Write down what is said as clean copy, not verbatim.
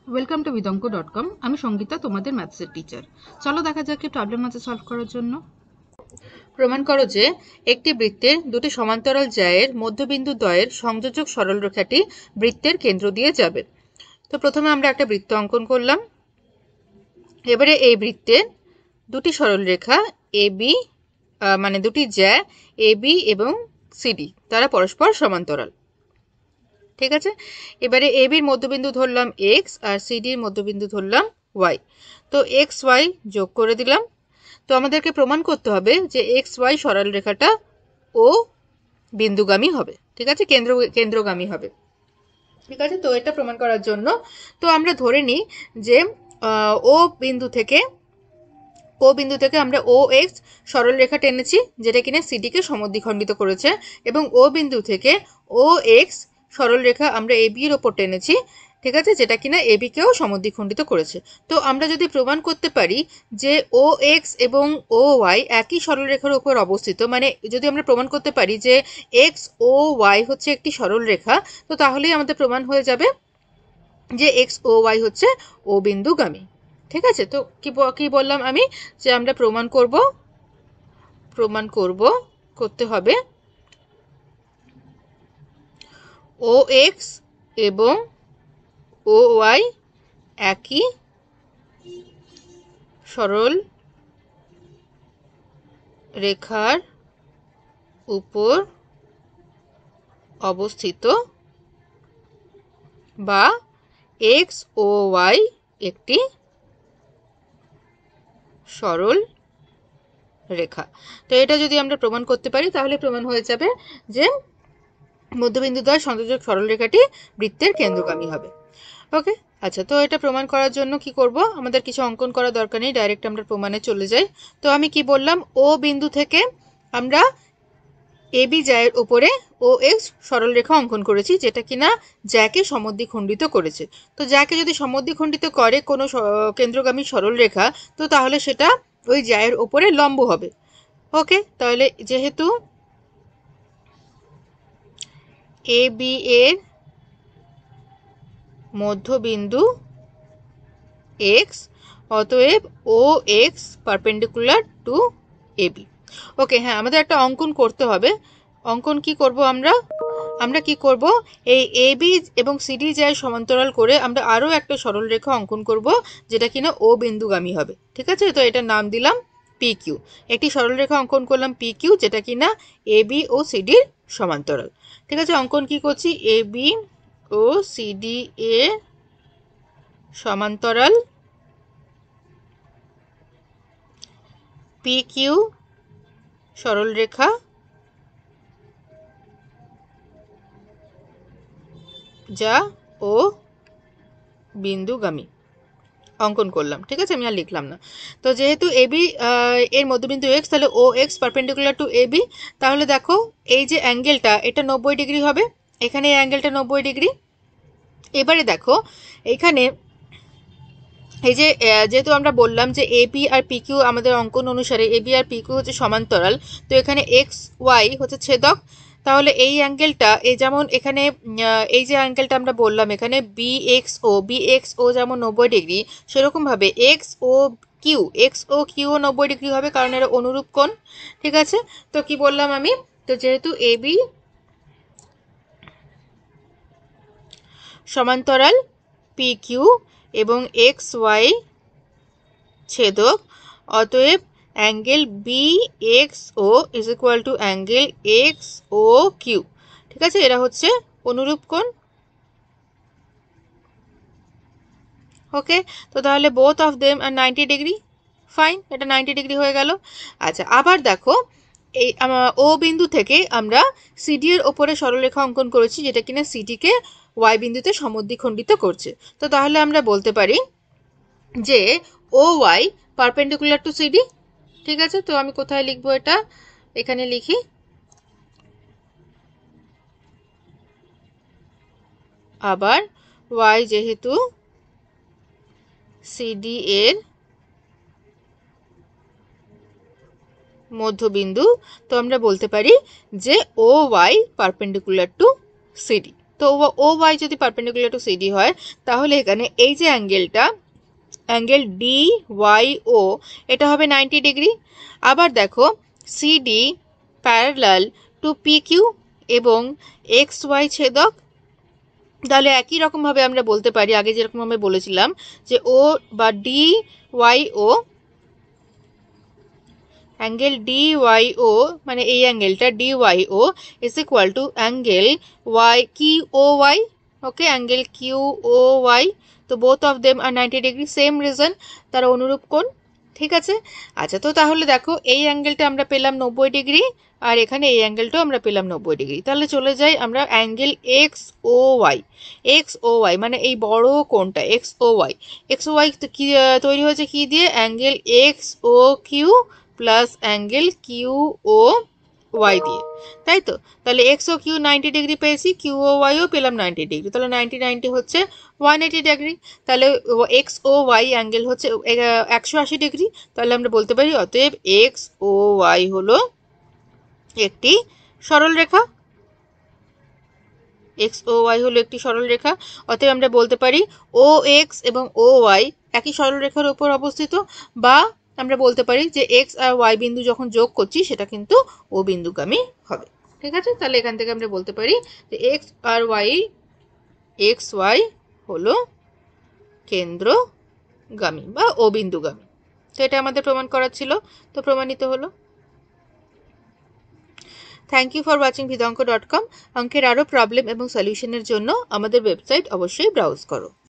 Welcome to vidonko.com। আমি সঙ্গীতা, তোমাদের ম্যাথসের teacher. চলো দেখা যাক কি প্রবলেম আছে সলভ করার জন্য। প্রমাণ করো যে একটি বৃত্তের দুটি সমান্তরাল জ্যায়ের মধ্যবিন্দু দ্বয়ের সংযোজক সরলরেখাটি বৃত্তের কেন্দ্র দিয়ে যাবে। তো প্রথমে আমরা একটা বৃত্ত অঙ্কন করলাম। এবারে এই বৃত্তের দুটি সরলরেখা এবি মানে দুটি জ্যা এবি এবং সিডি তারা পরস্পর সমান্তরাল। ঠিক আছে, এবারে এবির মধ্যবিন্দু ধরলাম এক্স আর সিডির মধ্যবিন্দু ধরলাম ওয়াই। তো এক্স ওয়াই যোগ করে দিলাম। তো আমাদেরকে প্রমাণ করতে হবে যে এক্স ওয়াই সরল রেখাটা ও বিন্দুগামী হবে। ঠিক আছে, কেন্দ্রগামী হবে। ঠিক আছে, তো এটা প্রমাণ করার জন্য তো আমরা ধরে নিই যে ও বিন্দু থেকে আমরা ও এক্স সরল রেখা টেনেছি, যেটা কিনা সিডিকে সমদ্বিখণ্ডিত করেছে, এবং ও বিন্দু থেকে ও এক্স সরল রেখা আমরা এবি এর ওপর টেনেছি, ঠিক আছে, যেটা কিনা এবি কেও সমদ্বিখণ্ডিত করেছে। তো আমরা যদি প্রমাণ করতে পারি যে ও এক্স এবং ও ওয়াই একই সরল রেখার উপর অবস্থিত, মানে যদি আমরা প্রমাণ করতে পারি যে এক্স ও ওয়াই হচ্ছে একটি সরল রেখা, তো তাহলেই আমাদের প্রমাণ হয়ে যাবে যে এক্স ও ওয়াই হচ্ছে ও বিন্দুগামী। ঠিক আছে, তো কি বললাম আমি, যে আমরা করতে হবে ও এক্স এবং ও ওয়াই একই সরল রেখার উপর অবস্থিত, বা এক্স ও ওয়াই একটি সরল রেখা। তো এটা যদি আমরা প্রমাণ করতে পারি তাহলে প্রমাণ হয়ে যাবে যে মধ্যবিন্দু দ্বয় সংযোজক সরলরেখাটি বৃত্তের কেন্দ্রগামী হবে। ওকে, আচ্ছা, তো এটা প্রমাণ করার জন্য কি করব, আমাদের কিছু অঙ্কন করা দরকার নেই, ডাইরেক্ট আমরা প্রমাণে চলে যাই। তো আমি কি বললাম, ও বিন্দু থেকে আমরা এবি জ্যায়ের উপরে ও এক্স সরলরেখা অঙ্কন করেছি, যেটা কিনা জ্যাকে সমদ্বিখণ্ডিত করেছে। তো জ্যাকে যদি সমদ্বিখণ্ডিত করে কোনো কেন্দ্রগামী সরলরেখা, তো তাহলে সেটা ওই জ্যায়ের উপরে লম্ব হবে। ওকে, তাহলে যেহেতু এ বি এর মধ্যবিন্দু এক্স, অতএব ও এক্স পারপেন্ডিকুলার টু এবি। ওকে, হ্যাঁ, আমাদের একটা অঙ্কন করতে হবে। অঙ্কন কি করব আমরা কি করব, এই এবি এবং সিডি যায় সমান্তরাল করে আমরা আরও একটা সরলরেখা অঙ্কন করব, যেটা কিনা ও বিন্দুগামী হবে। ঠিক আছে, তো এটার নাম দিলাম পি কিউ। একটি সরলরেখা অঙ্কন করলাম পি কিউ, যেটা কিনা এবি ও সিডির সমান্তরাল। ঠিক আছে, অঙ্কন কি করছি, এবি ও সিডি এ সমান্তরাল, পি কিউ সরলরেখা যা ও বিন্দুগামী অঙ্কন করলাম। ঠিক আছে, আমি আর লিখলাম না। তো যেহেতু এবি এর মধ্যবিন্দু এক্স, তাহলে ও এক্স পারপেন্ডিকুলার টু এবি। তাহলে দেখো এই যে অ্যাঙ্গেলটা, এটা 90 ডিগ্রি হবে, এখানে এই অ্যাঙ্গেলটা 90 ডিগ্রি। এবারে দেখো এইখানে এই যে যেহেতু আমরা বললাম যে এবি আর পি কিউ আমাদের অঙ্কন অনুসারে এবি আর পি কিউ হচ্ছে সমান্তরাল, তো এখানে এক্স ওয়াই হচ্ছে ছেদক। তাহলে এই অ্যাঙ্গেলটা যেমন এখানে এই যে অ্যাঙ্গেলটা আমরা বললাম এখানে বি এক্স ও যেমন 90 ডিগ্রি, সেরকমভাবে এক্স ও কিউ 90 ডিগ্রি হবে, কারণ এরা অনুরূপ কোণ। ঠিক আছে, তো কি বললাম আমি, তো যেহেতু এবি সমান্তরাল পি কিউ এবং এক্স ওয়াই ছেদক, অতএব angle B X O is equal to angle X O Q. ঠিক আছে, এরা হচ্ছে অনুরূপ কোণ। ওকে, তো তাহলে both of them are 90 degree. Fine, এটা 90 ডিগ্রি হয়ে গেল। আচ্ছা, আবার দেখো এই ও বিন্দু থেকে আমরা সিডি এর ওপরে সরলরেখা অঙ্কন করেছি, যেটা কিনা সিডিকে ওয়াই বিন্দুতে সমদ্বিখণ্ডিত করছে। তো তাহলে আমরা বলতে পারি যে ও ওয়াই পারপেন্ডিকুলার টু সিডি। ঠিক আছে, তো আমি কোথায় লিখবো এটা, এখানে লিখি। আবার ওয়াই যেহেতু সিডি এর মধ্যবিন্দু, তো আমরা বলতে পারি যে ও ওয়াই পারপেন্ডিকুলার টু সিডি। তো ও ওয়াই যদি পারপেন্ডিকুলার টু সিডি হয় তাহলে এখানে এই যে অ্যাঙ্গেল ডি ওয়াই ও এটা হবে 90 ডিগ্রি। আবার দেখো CD parallel to P Q এবং এক্স ওয়াই ছেদক, তাহলে একই রকমভাবে আমরা বলতে পারি আগে যেরকম আমি বলেছিলাম যে ও বা D Y O, angle D Y O মানে এই অ্যাঙ্গেলটা D Y O is equal to angle Y Q O Y. Okay, angle Q O Y, তো both of them are 90 degree, same reason, তারা অনুরূপ কোণ। ঠিক আছে, আচ্ছা তো তাহলে দেখো এই অ্যাঙ্গেলটা আমরা পেলাম 90 ডিগ্রি আর এখানে এই অ্যাঙ্গেলটাও আমরা পেলাম 90 ডিগ্রি। তাহলে চলে যাই আমরা অ্যাঙ্গেল এক্স ও ওয়াই মানে এই বড় কোণটা এক্স ও ওয়াই কি তৈরি হয়েছে কি দিয়ে, angle X O Q plus angle Q O Y দিয়ে, তাই তো। তাহলে এক্স ও কিউ 90 ডিগ্রি পেয়েছি, কিউ ও ওয়াইও পেলাম 90 ডিগ্রি, তাহলে 90 হচ্ছে 180 ডিগ্রি। তাহলে এক্স ও ওয়াই অ্যাঙ্গেল হচ্ছে 180 ডিগ্রি। তাহলে আমরা বলতে পারি অতএব এক্স ও ওয়াই হলো একটি সরল রেখা। এক্স ও ওয়াই হলো একটি সরল রেখা, অতএব আমরা বলতে পারি ও এক্স এবং ও ওয়াই একই সরল রেখার উপর অবস্থিত, বা আমরা বলতে পারি যে এক্স আর ওয়াই বিন্দু যখন যোগ করছি সেটা কিন্তু ও বিন্দুগামী হবে। ঠিক আছে, তাহলে এখান থেকে আমরা বলতে পারি যে এক্স ওয়াই হলো কেন্দ্রগামী বা ও বিন্দুগামী। তো এটা আমাদের প্রমাণ করার ছিল, তো প্রমাণিত হলো। Thank you for watching vidanko.com। অঙ্কের আরও প্রবলেম এবং সলিউশনের জন্য আমাদের ওয়েবসাইট অবশ্যই ব্রাউজ করো।